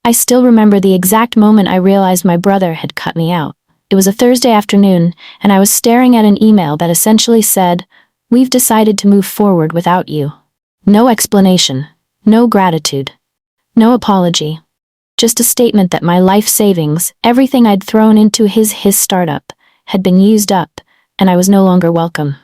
I still remember the exact moment I realized my brother had cut me out. It was a Thursday afternoon, and I was staring at an email that essentially said, "We've decided to move forward without you." No explanation, no gratitude, no apology. Just a statement that my life savings, everything I'd thrown into his startup, had been used up, and I was no longer welcome.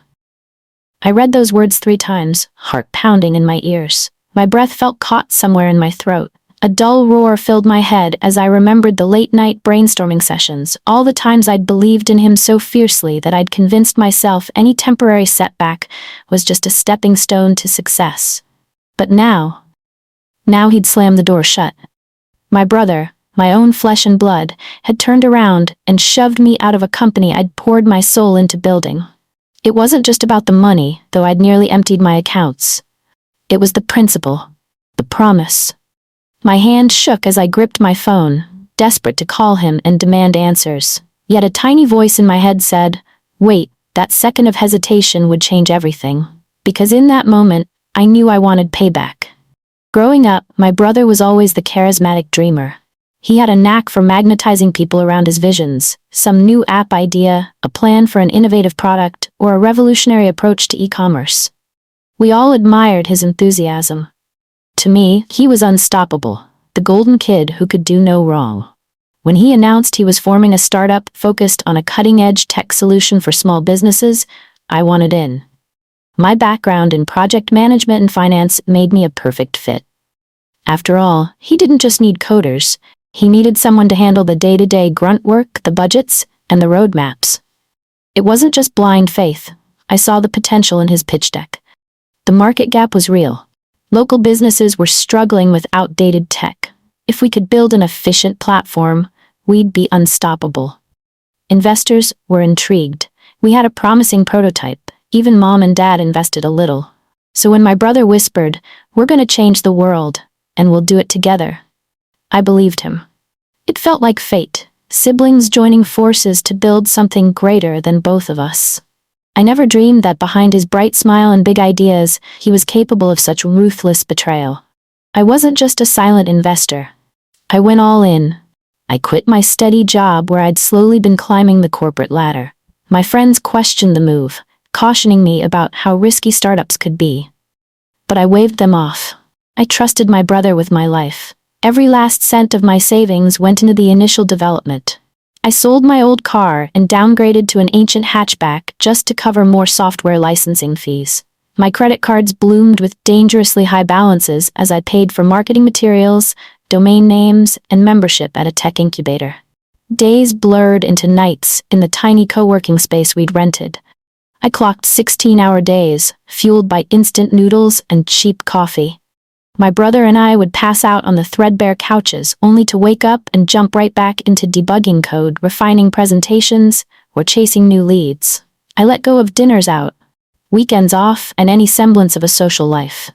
I read those words 3 times, heart pounding in my ears. My breath felt caught somewhere in my throat. A dull roar filled my head as I remembered the late-night brainstorming sessions, all the times I'd believed in him so fiercely that I'd convinced myself any temporary setback was just a stepping stone to success. But now he'd slammed the door shut. My brother, my own flesh and blood, had turned around and shoved me out of a company I'd poured my soul into building. It wasn't just about the money, though I'd nearly emptied my accounts. It was the principle, the promise. My hand shook as I gripped my phone, desperate to call him and demand answers. Yet a tiny voice in my head said, "Wait." That second of hesitation would change everything. Because in that moment, I knew I wanted payback. Growing up, my brother was always the charismatic dreamer. He had a knack for magnetizing people around his visions, some new app idea, a plan for an innovative product, or a revolutionary approach to e-commerce. We all admired his enthusiasm. To me, he was unstoppable, the golden kid who could do no wrong. When he announced he was forming a startup focused on a cutting-edge tech solution for small businesses, I wanted in. My background in project management and finance made me a perfect fit. After all, he didn't just need coders. He needed someone to handle the day-to-day grunt work, the budgets, and the roadmaps. It wasn't just blind faith. I saw the potential in his pitch deck. The market gap was real. Local businesses were struggling with outdated tech. If we could build an efficient platform, we'd be unstoppable. Investors were intrigued. We had a promising prototype. Even Mom and Dad invested a little. So when my brother whispered, "We're going to change the world, and we'll do it together," I believed him. It felt like fate, siblings joining forces to build something greater than both of us. I never dreamed that behind his bright smile and big ideas, he was capable of such ruthless betrayal. I wasn't just a silent investor. I went all in. I quit my steady job where I'd slowly been climbing the corporate ladder. My friends questioned the move, cautioning me about how risky startups could be. But I waved them off. I trusted my brother with my life. Every last cent of my savings went into the initial development. I sold my old car and downgraded to an ancient hatchback just to cover more software licensing fees. My credit cards bloomed with dangerously high balances as I paid for marketing materials, domain names, and membership at a tech incubator. Days blurred into nights in the tiny co-working space we'd rented. I clocked 16-hour days, fueled by instant noodles and cheap coffee. My brother and I would pass out on the threadbare couches only to wake up and jump right back into debugging code, refining presentations, or chasing new leads. I let go of dinners out, weekends off, and any semblance of a social life.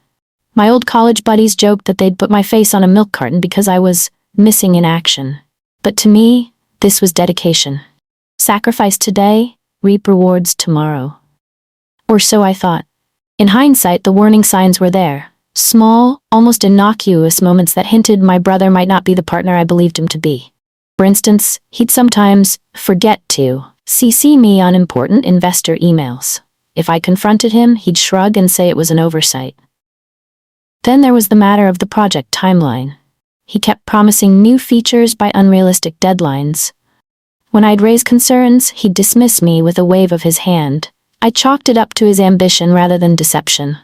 My old college buddies joked that they'd put my face on a milk carton because I was missing in action. But to me, this was dedication. Sacrifice today, reap rewards tomorrow. Or so I thought. In hindsight, the warning signs were there. Small, almost innocuous moments that hinted my brother might not be the partner I believed him to be. For instance, he'd sometimes forget to CC me on important investor emails. If I confronted him, he'd shrug and say it was an oversight. Then there was the matter of the project timeline. He kept promising new features by unrealistic deadlines. When I'd raise concerns, he'd dismiss me with a wave of his hand. I chalked it up to his ambition rather than deception.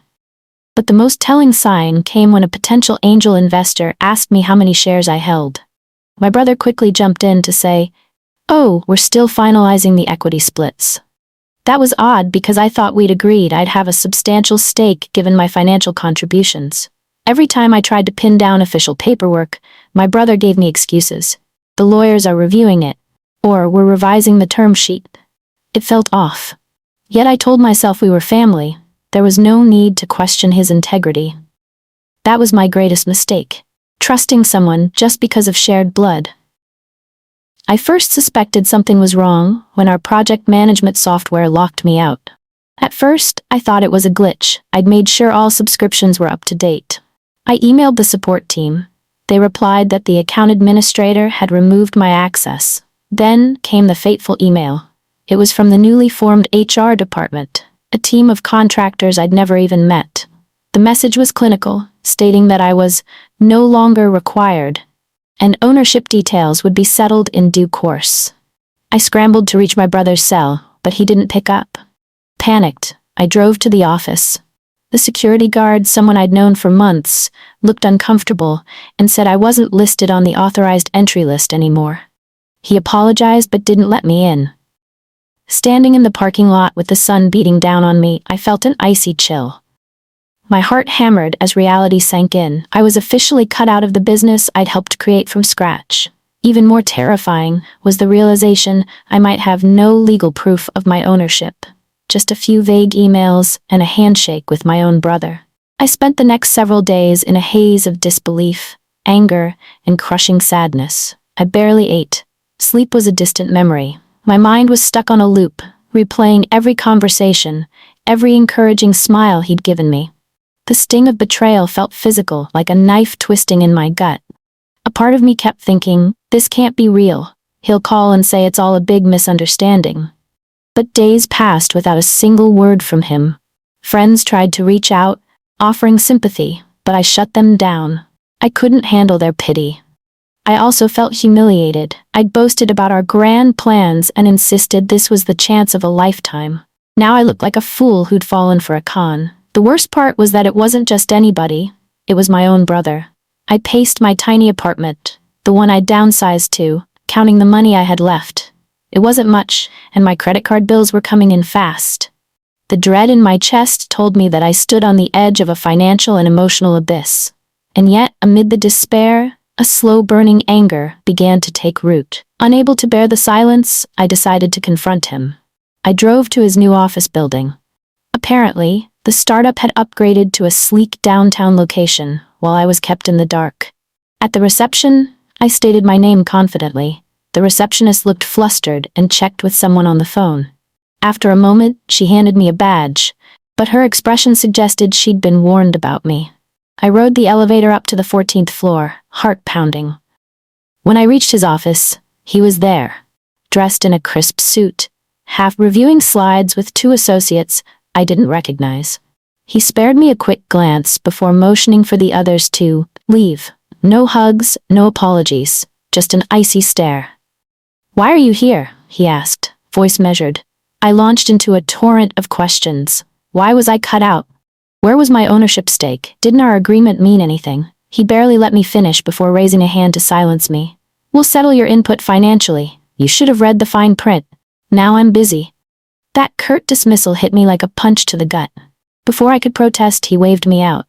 But the most telling sign came when a potential angel investor asked me how many shares I held. My brother quickly jumped in to say, "Oh, we're still finalizing the equity splits." That was odd because I thought we'd agreed I'd have a substantial stake given my financial contributions. Every time I tried to pin down official paperwork, my brother gave me excuses. The lawyers are reviewing it, or we're revising the term sheet. It felt off. Yet I told myself we were family. There was no need to question his integrity. That was my greatest mistake, trusting someone just because of shared blood. I first suspected something was wrong when our project management software locked me out. At first, I thought it was a glitch. I'd made sure all subscriptions were up to date. I emailed the support team, They replied that the account administrator had removed my access. Then came the fateful email. It was from the newly formed HR department, a team of contractors I'd never even met. The message was clinical, stating that I was no longer required, and ownership details would be settled in due course. I scrambled to reach my brother's cell, but he didn't pick up. Panicked, I drove to the office. The security guard, someone I'd known for months, looked uncomfortable and said I wasn't listed on the authorized entry list anymore. He apologized but didn't let me in. Standing in the parking lot with the sun beating down on me, I felt an icy chill. My heart hammered as reality sank in. I was officially cut out of the business I'd helped create from scratch. Even more terrifying was the realization I might have no legal proof of my ownership. Just a few vague emails and a handshake with my own brother. I spent the next several days in a haze of disbelief, anger, and crushing sadness. I barely ate. Sleep was a distant memory. My mind was stuck on a loop, replaying every conversation, every encouraging smile he'd given me. The sting of betrayal felt physical, like a knife twisting in my gut. A part of me kept thinking, this can't be real. He'll call and say it's all a big misunderstanding. But days passed without a single word from him. Friends tried to reach out, offering sympathy, but I shut them down. I couldn't handle their pity. I also felt humiliated. I'd boasted about our grand plans and insisted this was the chance of a lifetime. Now I looked like a fool who'd fallen for a con. The worst part was that it wasn't just anybody. It was my own brother. I paced my tiny apartment, the one I'd downsized to, counting the money I had left. It wasn't much, and my credit card bills were coming in fast. The dread in my chest told me that I stood on the edge of a financial and emotional abyss. And yet, amid the despair, a slow-burning anger began to take root. Unable to bear the silence, I decided to confront him. I drove to his new office building. Apparently, the startup had upgraded to a sleek downtown location, while I was kept in the dark. At the reception, I stated my name confidently. The receptionist looked flustered and checked with someone on the phone. After a moment, she handed me a badge, but her expression suggested she'd been warned about me. I rode the elevator up to the 14th floor, heart pounding. When I reached his office, he was there, dressed in a crisp suit, half reviewing slides with two associates I didn't recognize. He spared me a quick glance before motioning for the others to leave. No hugs, no apologies, just an icy stare. "Why are you here?" he asked, voice measured. I launched into a torrent of questions. Why was I cut out? Where was my ownership stake? Didn't our agreement mean anything? He barely let me finish before raising a hand to silence me. "We'll settle your input financially. You should have read the fine print. Now I'm busy." That curt dismissal hit me like a punch to the gut. Before I could protest, he waved me out.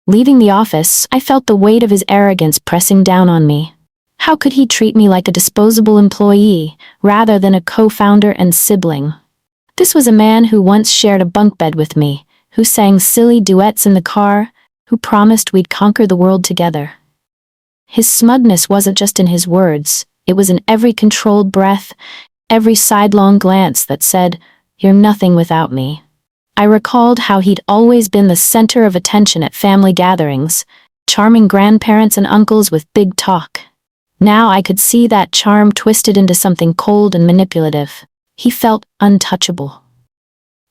Leaving the office, I felt the weight of his arrogance pressing down on me. How could he treat me like a disposable employee, rather than a co-founder and sibling? This was a man who once shared a bunk bed with me, who sang silly duets in the car, who promised we'd conquer the world together. His smugness wasn't just in his words, it was in every controlled breath, every sidelong glance that said, "You're nothing without me." I recalled how he'd always been the center of attention at family gatherings, charming grandparents and uncles with big talk. Now I could see that charm twisted into something cold and manipulative. He felt untouchable.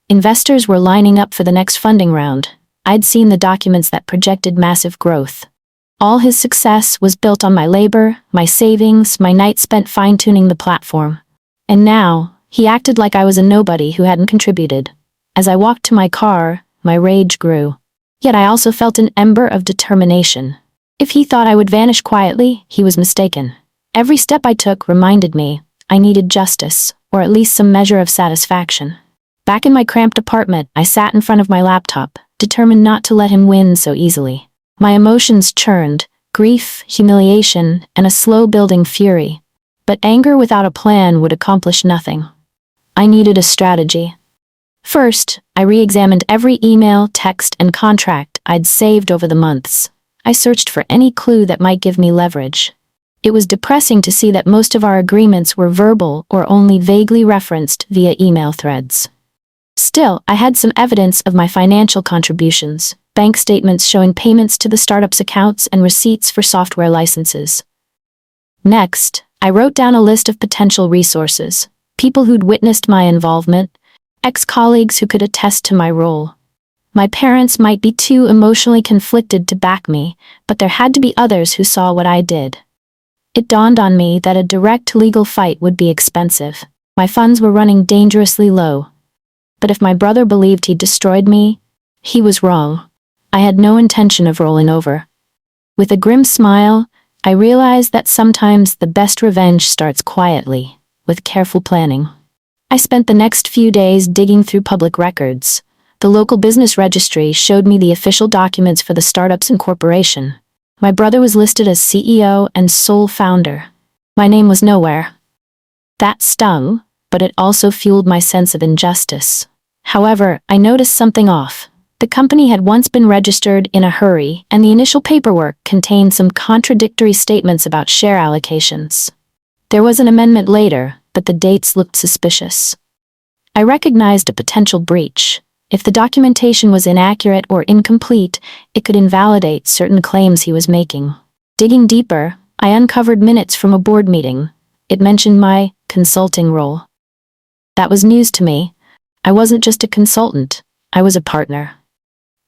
Investors were lining up for the next funding round. I'd seen the documents that projected massive growth. All his success was built on my labor, my savings, my nights spent fine-tuning the platform. And now, he acted like I was a nobody who hadn't contributed. As I walked to my car, my rage grew. Yet I also felt an ember of determination. If he thought I would vanish quietly, he was mistaken. Every step I took reminded me I needed justice, or at least some measure of satisfaction. Back in my cramped apartment, I sat in front of my laptop, determined not to let him win so easily. My emotions churned, grief, humiliation, and a slow-building fury. But anger without a plan would accomplish nothing. I needed a strategy. First, I re-examined every email, text, and contract I'd saved over the months. I searched for any clue that might give me leverage. It was depressing to see that most of our agreements were verbal or only vaguely referenced via email threads. Still, I had some evidence of my financial contributions, bank statements showing payments to the startup's accounts and receipts for software licenses. Next, I wrote down a list of potential resources, people who'd witnessed my involvement, ex-colleagues who could attest to my role. My parents might be too emotionally conflicted to back me, but there had to be others who saw what I did. It dawned on me that a direct legal fight would be expensive. My funds were running dangerously low. But if my brother believed he'd destroyed me, he was wrong. I had no intention of rolling over. With a grim smile, I realized that sometimes the best revenge starts quietly, with careful planning. I spent the next few days digging through public records. The local business registry showed me the official documents for the startup's incorporation. My brother was listed as CEO and sole founder. My name was nowhere. That stung, but it also fueled my sense of injustice. However, I noticed something off. The company had once been registered in a hurry, and the initial paperwork contained some contradictory statements about share allocations. There was an amendment later, but the dates looked suspicious. I recognized a potential breach. If the documentation was inaccurate or incomplete, it could invalidate certain claims he was making. Digging deeper, I uncovered minutes from a board meeting. It mentioned my consulting role. That was news to me. I wasn't just a consultant, I was a partner.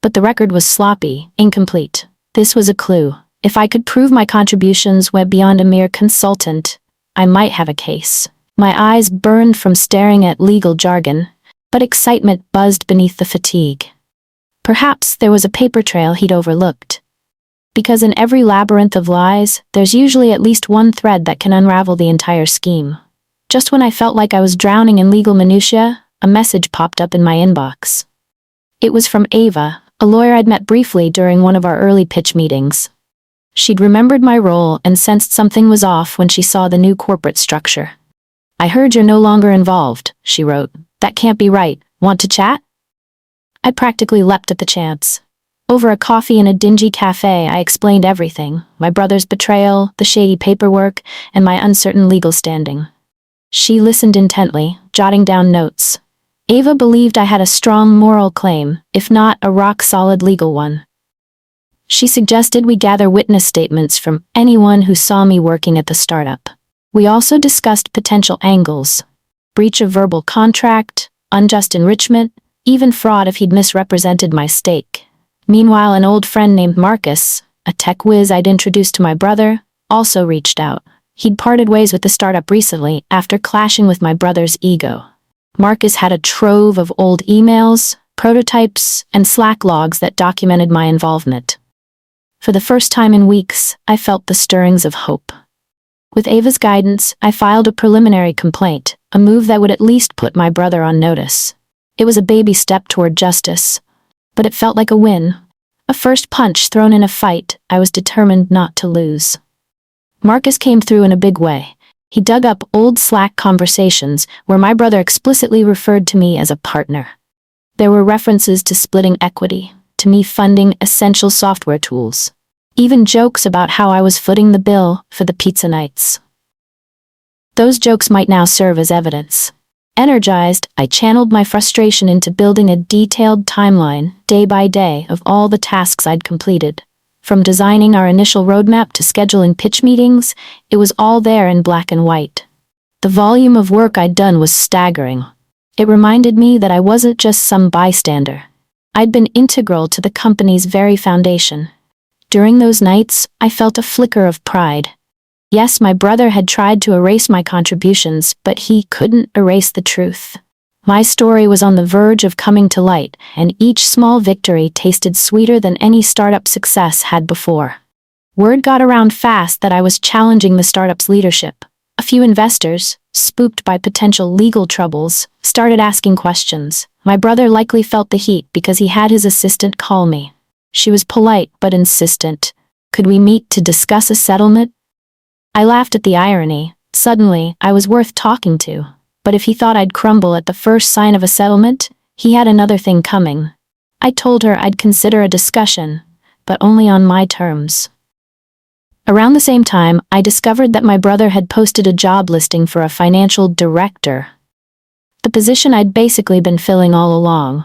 But the record was sloppy, incomplete. This was a clue. If I could prove my contributions went beyond a mere consultant, I might have a case. My eyes burned from staring at legal jargon, but excitement buzzed beneath the fatigue. Perhaps there was a paper trail he'd overlooked. Because in every labyrinth of lies, there's usually at least one thread that can unravel the entire scheme. Just when I felt like I was drowning in legal minutiae, a message popped up in my inbox. It was from Ava, a lawyer I'd met briefly during one of our early pitch meetings. She'd remembered my role and sensed something was off when she saw the new corporate structure. "I heard you're no longer involved," she wrote. "That can't be right. Want to chat?" I practically leapt at the chance. Over a coffee in a dingy cafe, I explained everything: my brother's betrayal, the shady paperwork, and my uncertain legal standing. She listened intently, jotting down notes. Ava believed I had a strong moral claim, if not a rock-solid legal one. She suggested we gather witness statements from anyone who saw me working at the startup. We also discussed potential angles: breach of verbal contract, unjust enrichment, even fraud if he'd misrepresented my stake. Meanwhile, an old friend named Marcus, a tech whiz I'd introduced to my brother, also reached out. He'd parted ways with the startup recently after clashing with my brother's ego. Marcus had a trove of old emails, prototypes, and Slack logs that documented my involvement. For the first time in weeks, I felt the stirrings of hope. With Ava's guidance, I filed a preliminary complaint, a move that would at least put my brother on notice. It was a baby step toward justice, but it felt like a win. A first punch thrown in a fight I was determined not to lose. Marcus came through in a big way. He dug up old Slack conversations where my brother explicitly referred to me as a partner. There were references to splitting equity, to me funding essential software tools. Even jokes about how I was footing the bill for the pizza nights. Those jokes might now serve as evidence. Energized, I channeled my frustration into building a detailed timeline, day by day, of all the tasks I'd completed. From designing our initial roadmap to scheduling pitch meetings, it was all there in black and white. The volume of work I'd done was staggering. It reminded me that I wasn't just some bystander. I'd been integral to the company's very foundation. During those nights, I felt a flicker of pride. Yes, my brother had tried to erase my contributions, but he couldn't erase the truth. My story was on the verge of coming to light, and each small victory tasted sweeter than any startup success had before. Word got around fast that I was challenging the startup's leadership. A few investors, spooked by potential legal troubles, started asking questions. My brother likely felt the heat because he had his assistant call me. She was polite but insistent. Could we meet to discuss a settlement? I laughed at the irony. Suddenly, I was worth talking to. But if he thought I'd crumble at the first sign of a settlement, he had another thing coming. I told her I'd consider a discussion, but only on my terms. Around the same time, I discovered that my brother had posted a job listing for a financial director. The position I'd basically been filling all along.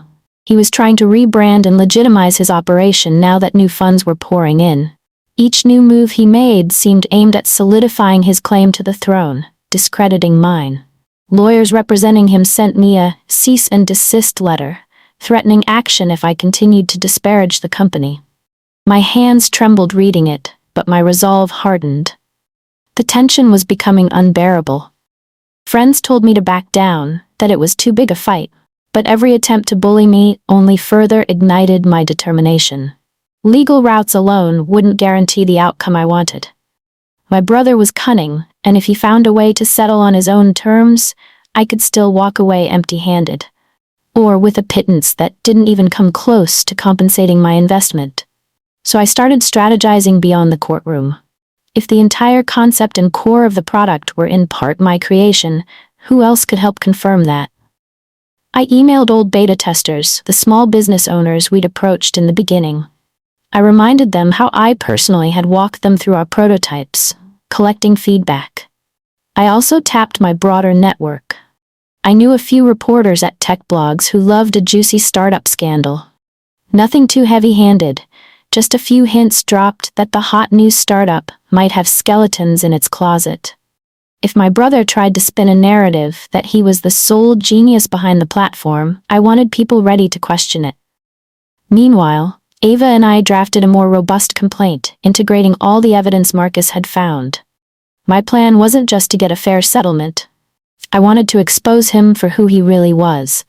He was trying to rebrand and legitimize his operation now that new funds were pouring in. Each new move he made seemed aimed at solidifying his claim to the throne, discrediting mine. Lawyers representing him sent me a cease and desist letter, threatening action if I continued to disparage the company. My hands trembled reading it, but my resolve hardened. The tension was becoming unbearable. Friends told me to back down, that it was too big a fight, but every attempt to bully me only further ignited my determination. Legal routes alone wouldn't guarantee the outcome I wanted. My brother was cunning, and if he found a way to settle on his own terms, I could still walk away empty-handed. Or with a pittance that didn't even come close to compensating my investment. So I started strategizing beyond the courtroom. If the entire concept and core of the product were in part my creation, who else could help confirm that? I emailed old beta testers, the small business owners we'd approached in the beginning. I reminded them how I personally had walked them through our prototypes, collecting feedback. I also tapped my broader network. I knew a few reporters at tech blogs who loved a juicy startup scandal. Nothing too heavy-handed, just a few hints dropped that the hot new startup might have skeletons in its closet. If my brother tried to spin a narrative that he was the sole genius behind the platform, I wanted people ready to question it. Meanwhile, Ava and I drafted a more robust complaint, integrating all the evidence Marcus had found. My plan wasn't just to get a fair settlement. I wanted to expose him for who he really was.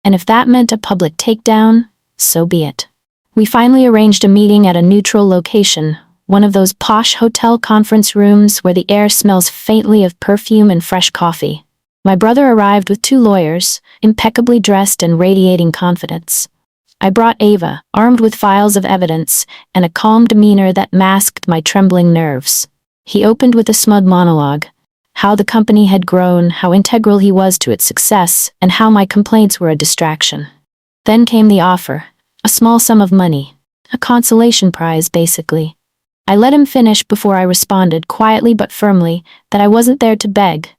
And if that meant a public takedown, so be it. We finally arranged a meeting at a neutral location, one of those posh hotel conference rooms where the air smells faintly of perfume and fresh coffee. My brother arrived with 2 lawyers, impeccably dressed and radiating confidence. I brought Ava, armed with files of evidence, and a calm demeanor that masked my trembling nerves. He opened with a smug monologue, how the company had grown, how integral he was to its success, and how my complaints were a distraction. Then came the offer, a small sum of money, a consolation prize, basically. I let him finish before I responded quietly but firmly that I wasn't there to beg.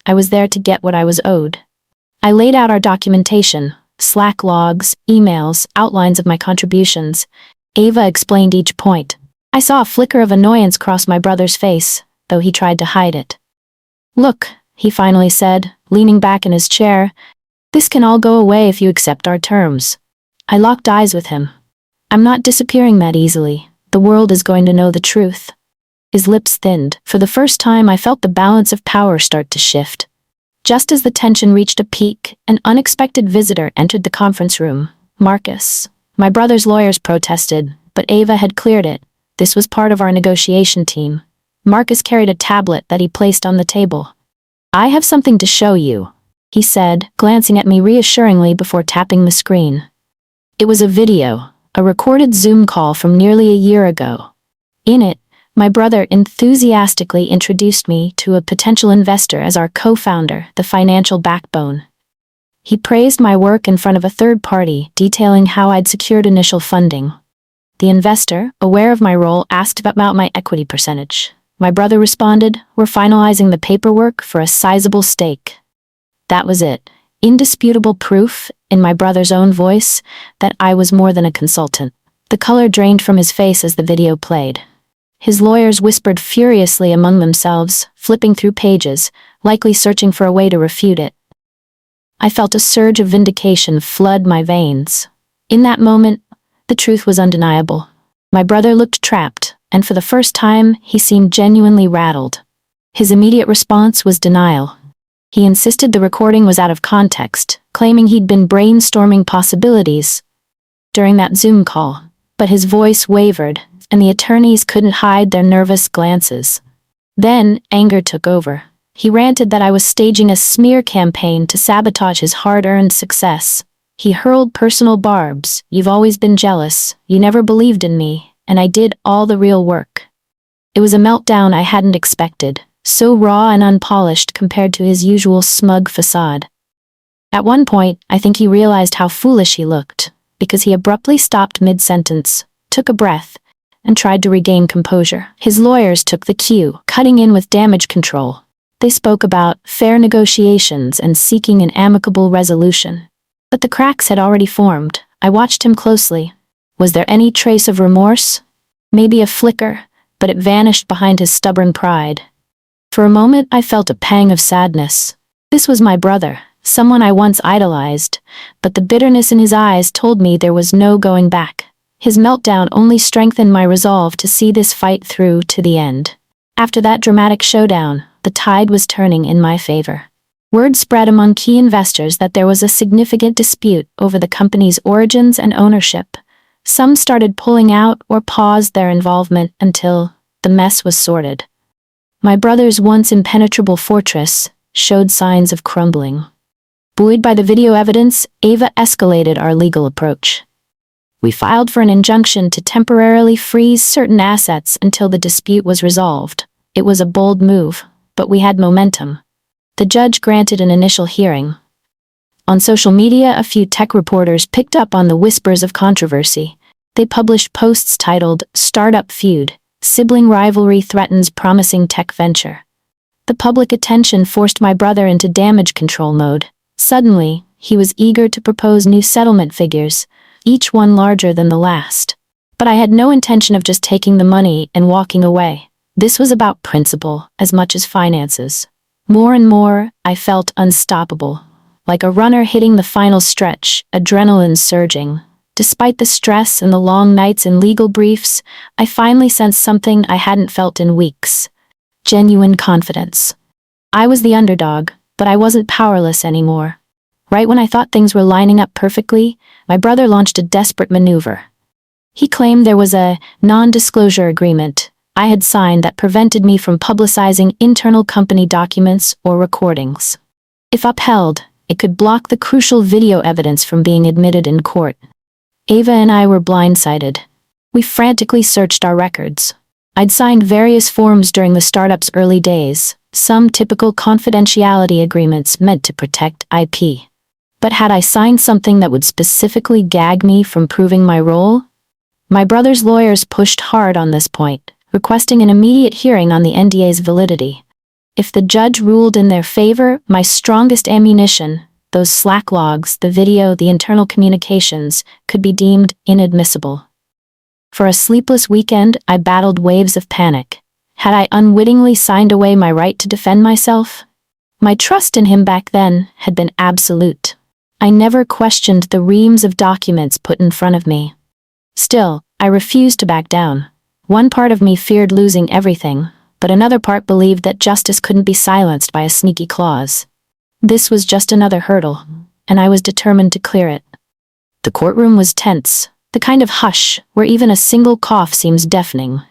I was there to get what I was owed. I laid out our documentation, Slack logs, emails, outlines of my contributions. Ava explained each point. I saw a flicker of annoyance cross my brother's face, though he tried to hide it. "Look," he finally said, leaning back in his chair, "this can all go away if you accept our terms." I locked eyes with him. "I'm not disappearing that easily. The world is going to know the truth." His lips thinned. For the first time, I felt the balance of power start to shift. Just as the tension reached a peak, an unexpected visitor entered the conference room. Marcus. My brother's lawyers protested, but Ava had cleared it. This was part of our negotiation team. Marcus carried a tablet that he placed on the table. "I have something to show you," he said, glancing at me reassuringly before tapping the screen. It was a video, a recorded Zoom call from nearly a year ago. In it, my brother enthusiastically introduced me to a potential investor as our co-founder, the financial backbone. He praised my work in front of a third party, detailing how I'd secured initial funding. The investor, aware of my role, asked about my equity percentage. My brother responded, "We're finalizing the paperwork for a sizable stake." That was it. Indisputable proof, in my brother's own voice, that I was more than a consultant. The color drained from his face as the video played. His lawyers whispered furiously among themselves, flipping through pages, likely searching for a way to refute it. I felt a surge of vindication flood my veins. In that moment, the truth was undeniable. My brother looked trapped, and for the first time, he seemed genuinely rattled. His immediate response was denial. He insisted the recording was out of context, claiming he'd been brainstorming possibilities during that Zoom call, but his voice wavered, and the attorneys couldn't hide their nervous glances. Then, anger took over. He ranted that I was staging a smear campaign to sabotage his hard-earned success. He hurled personal barbs. "You've always been jealous, you never believed in me, and I did all the real work." It was a meltdown I hadn't expected, so raw and unpolished compared to his usual smug facade. At one point, I think he realized how foolish he looked, because he abruptly stopped mid-sentence, took a breath, and tried to regain composure. His lawyers took the cue, cutting in with damage control. They spoke about fair negotiations and seeking an amicable resolution. But the cracks had already formed. I watched him closely. Was there any trace of remorse? Maybe a flicker, but it vanished behind his stubborn pride. For a moment, I felt a pang of sadness. This was my brother, someone I once idolized, but the bitterness in his eyes told me there was no going back. His meltdown only strengthened my resolve to see this fight through to the end. After that dramatic showdown, the tide was turning in my favor. Word spread among key investors that there was a significant dispute over the company's origins and ownership. Some started pulling out or paused their involvement until the mess was sorted. My brother's once impenetrable fortress showed signs of crumbling. Buoyed by the video evidence, Ava escalated our legal approach. We filed for an injunction to temporarily freeze certain assets until the dispute was resolved. It was a bold move, but we had momentum. The judge granted an initial hearing. On social media, a few tech reporters picked up on the whispers of controversy. They published posts titled, "Startup Feud, Sibling Rivalry Threatens Promising Tech Venture." The public attention forced my brother into damage control mode. Suddenly, he was eager to propose new settlement figures, each one larger than the last. But I had no intention of just taking the money and walking away. This was about principle as much as finances. More and more, I felt unstoppable. Like a runner hitting the final stretch, adrenaline surging. Despite the stress and the long nights in legal briefs, I finally sensed something I hadn't felt in weeks. Genuine confidence. I was the underdog, but I wasn't powerless anymore. Right when I thought things were lining up perfectly, my brother launched a desperate maneuver. He claimed there was a non-disclosure agreement I had signed that prevented me from publicizing internal company documents or recordings. If upheld, it could block the crucial video evidence from being admitted in court. Ava and I were blindsided. We frantically searched our records. I'd signed various forms during the startup's early days, some typical confidentiality agreements meant to protect IP. But had I signed something that would specifically gag me from proving my role? My brother's lawyers pushed hard on this point, requesting an immediate hearing on the NDA's validity. If the judge ruled in their favor, my strongest ammunition, those Slack logs, the video, the internal communications, could be deemed inadmissible. For a sleepless weekend, I battled waves of panic. Had I unwittingly signed away my right to defend myself? My trust in him back then had been absolute. I never questioned the reams of documents put in front of me. Still, I refused to back down. One part of me feared losing everything, but another part believed that justice couldn't be silenced by a sneaky clause. This was just another hurdle, and I was determined to clear it. The courtroom was tense, the kind of hush where even a single cough seems deafening.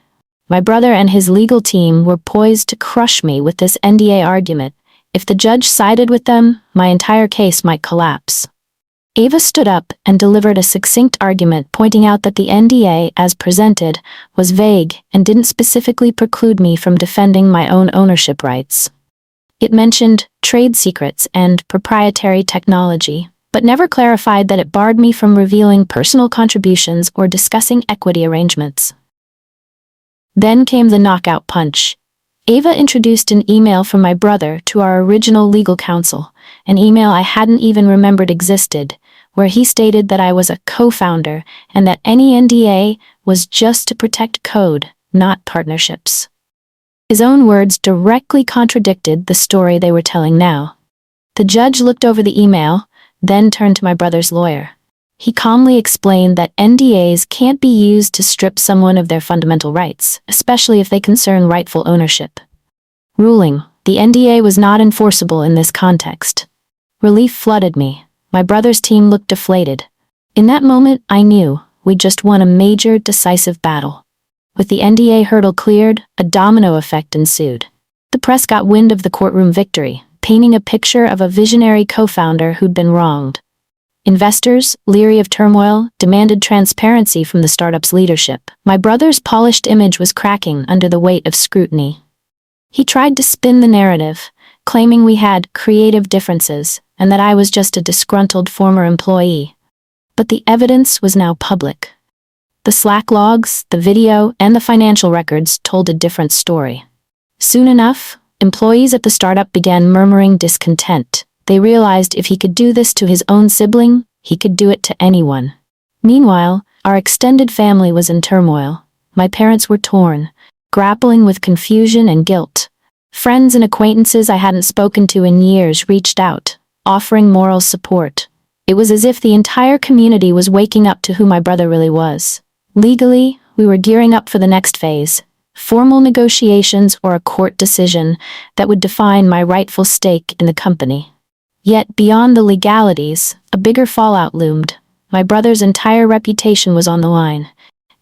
My brother and his legal team were poised to crush me with this NDA argument. If the judge sided with them, my entire case might collapse. Ava stood up and delivered a succinct argument pointing out that the NDA, as presented, was vague and didn't specifically preclude me from defending my own ownership rights. It mentioned trade secrets and proprietary technology, but never clarified that it barred me from revealing personal contributions or discussing equity arrangements. Then came the knockout punch. Ava introduced an email from my brother to our original legal counsel, an email I hadn't even remembered existed, where he stated that I was a co-founder and that any NDA was just to protect code, not partnerships. His own words directly contradicted the story they were telling now. The judge looked over the email, then turned to my brother's lawyer. He calmly explained that NDAs can't be used to strip someone of their fundamental rights, especially if they concern rightful ownership. Ruling, the NDA was not enforceable in this context. Relief flooded me. My brother's team looked deflated. In that moment, I knew we'd just won a major, decisive battle. With the NDA hurdle cleared, a domino effect ensued. The press got wind of the courtroom victory, painting a picture of a visionary co-founder who'd been wronged. Investors, leery of turmoil, demanded transparency from the startup's leadership. My brother's polished image was cracking under the weight of scrutiny. He tried to spin the narrative, claiming we had creative differences and that I was just a disgruntled former employee. But the evidence was now public. The Slack logs, the video, and the financial records told a different story. Soon enough, employees at the startup began murmuring discontent. They realized if he could do this to his own sibling, he could do it to anyone. Meanwhile, our extended family was in turmoil. My parents were torn, grappling with confusion and guilt. Friends and acquaintances I hadn't spoken to in years reached out, offering moral support. It was as if the entire community was waking up to who my brother really was. Legally, we were gearing up for the next phase, formal negotiations or a court decision that would define my rightful stake in the company. Yet, beyond the legalities, a bigger fallout loomed. My brother's entire reputation was on the line,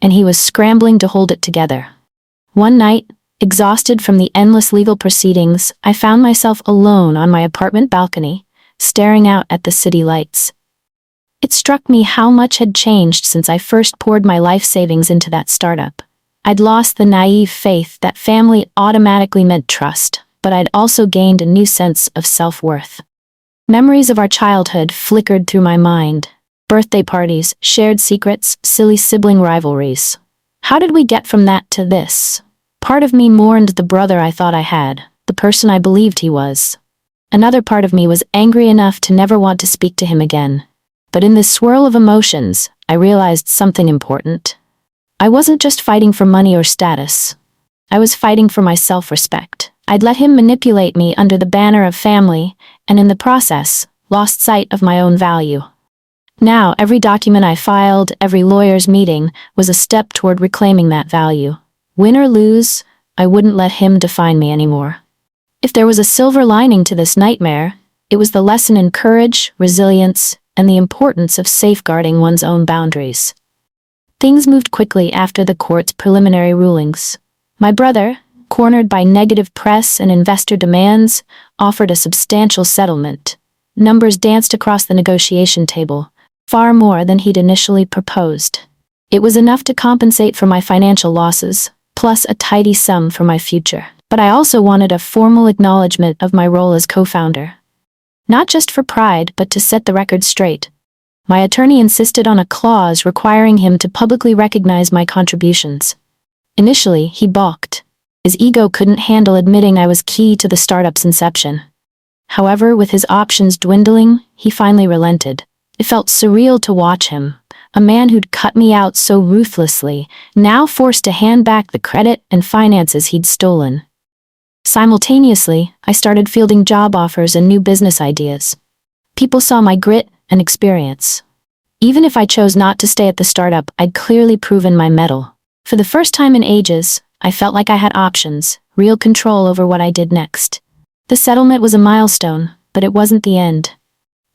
and he was scrambling to hold it together. One night, exhausted from the endless legal proceedings, I found myself alone on my apartment balcony, staring out at the city lights. It struck me how much had changed since I first poured my life savings into that startup. I'd lost the naive faith that family automatically meant trust, but I'd also gained a new sense of self-worth. Memories of our childhood flickered through my mind. Birthday parties, shared secrets, silly sibling rivalries. How did we get from that to this? Part of me mourned the brother I thought I had, the person I believed he was. Another part of me was angry enough to never want to speak to him again. But in this swirl of emotions, I realized something important. I wasn't just fighting for money or status. I was fighting for my self-respect. I'd let him manipulate me under the banner of family, and in the process, lost sight of my own value. Now, every document I filed, every lawyer's meeting, was a step toward reclaiming that value. Win or lose, I wouldn't let him define me anymore. If there was a silver lining to this nightmare, it was the lesson in courage, resilience, and the importance of safeguarding one's own boundaries. Things moved quickly after the court's preliminary rulings. My brother, cornered by negative press and investor demands, offered a substantial settlement. Numbers danced across the negotiation table, far more than he'd initially proposed. It was enough to compensate for my financial losses, plus a tidy sum for my future. But I also wanted a formal acknowledgement of my role as co-founder. Not just for pride, but to set the record straight. My attorney insisted on a clause requiring him to publicly recognize my contributions. Initially, he balked. His ego couldn't handle admitting I was key to the startup's inception. However, with his options dwindling, he finally relented. It felt surreal to watch him, a man who'd cut me out so ruthlessly, now forced to hand back the credit and finances he'd stolen. Simultaneously, I started fielding job offers and new business ideas. People saw my grit and experience. Even if I chose not to stay at the startup, I'd clearly proven my mettle. For the first time in ages, I felt like I had options, real control over what I did next. The settlement was a milestone, but it wasn't the end.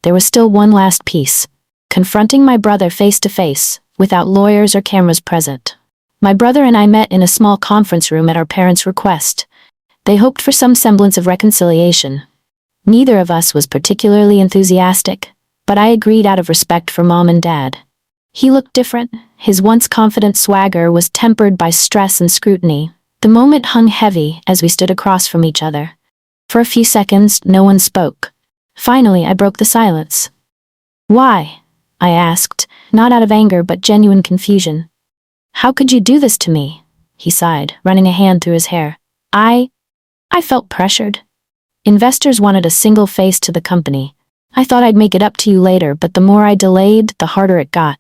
There was still one last piece: confronting my brother face to face, without lawyers or cameras present. My brother and I met in a small conference room at our parents' request. They hoped for some semblance of reconciliation. Neither of us was particularly enthusiastic, but I agreed out of respect for Mom and Dad. He looked different. His once confident swagger was tempered by stress and scrutiny. The moment hung heavy as we stood across from each other. For a few seconds, no one spoke. Finally, I broke the silence. "Why?" I asked, not out of anger but genuine confusion. "How could you do this to me?" He sighed, running a hand through his hair. I felt pressured. Investors wanted a single face to the company. I thought I'd make it up to you later, but the more I delayed, the harder it got.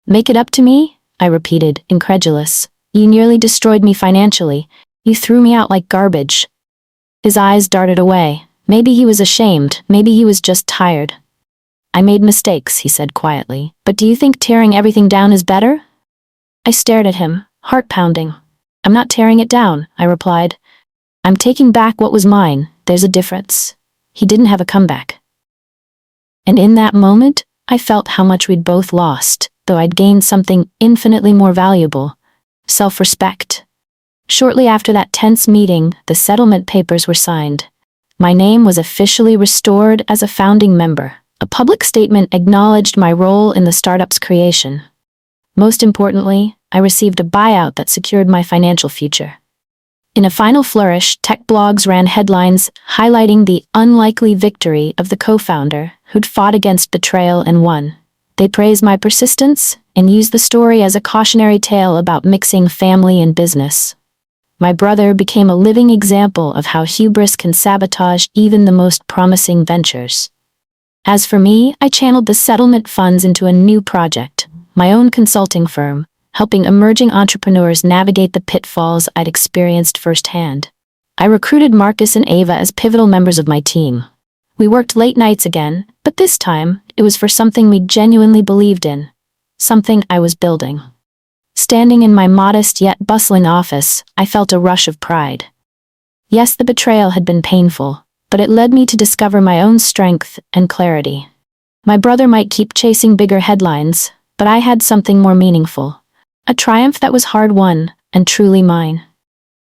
"Make it up to me?" I repeated, incredulous. "You nearly destroyed me financially. You threw me out like garbage." His eyes darted away. Maybe he was ashamed, maybe he was just tired. "I made mistakes," he said quietly. "But do you think tearing everything down is better?" I stared at him, heart pounding. "I'm not tearing it down," I replied. "I'm taking back what was mine. There's a difference." He didn't have a comeback. And in that moment, I felt how much we'd both lost, though I'd gained something infinitely more valuable: self-respect. Shortly after that tense meeting, the settlement papers were signed. My name was officially restored as a founding member. A public statement acknowledged my role in the startup's creation. Most importantly, I received a buyout that secured my financial future. In a final flourish, tech blogs ran headlines highlighting the unlikely victory of the co-founder who'd fought against betrayal and won. They praised my persistence and used the story as a cautionary tale about mixing family and business. My brother became a living example of how hubris can sabotage even the most promising ventures. As for me, I channeled the settlement funds into a new project, my own consulting firm, helping emerging entrepreneurs navigate the pitfalls I'd experienced firsthand. I recruited Marcus and Ava as pivotal members of my team. We worked late nights again, but this time, it was for something we genuinely believed in. Something I was building. Standing in my modest yet bustling office, I felt a rush of pride. Yes, the betrayal had been painful, but it led me to discover my own strength and clarity. My brother might keep chasing bigger headlines, but I had something more meaningful. A triumph that was hard-won and truly mine.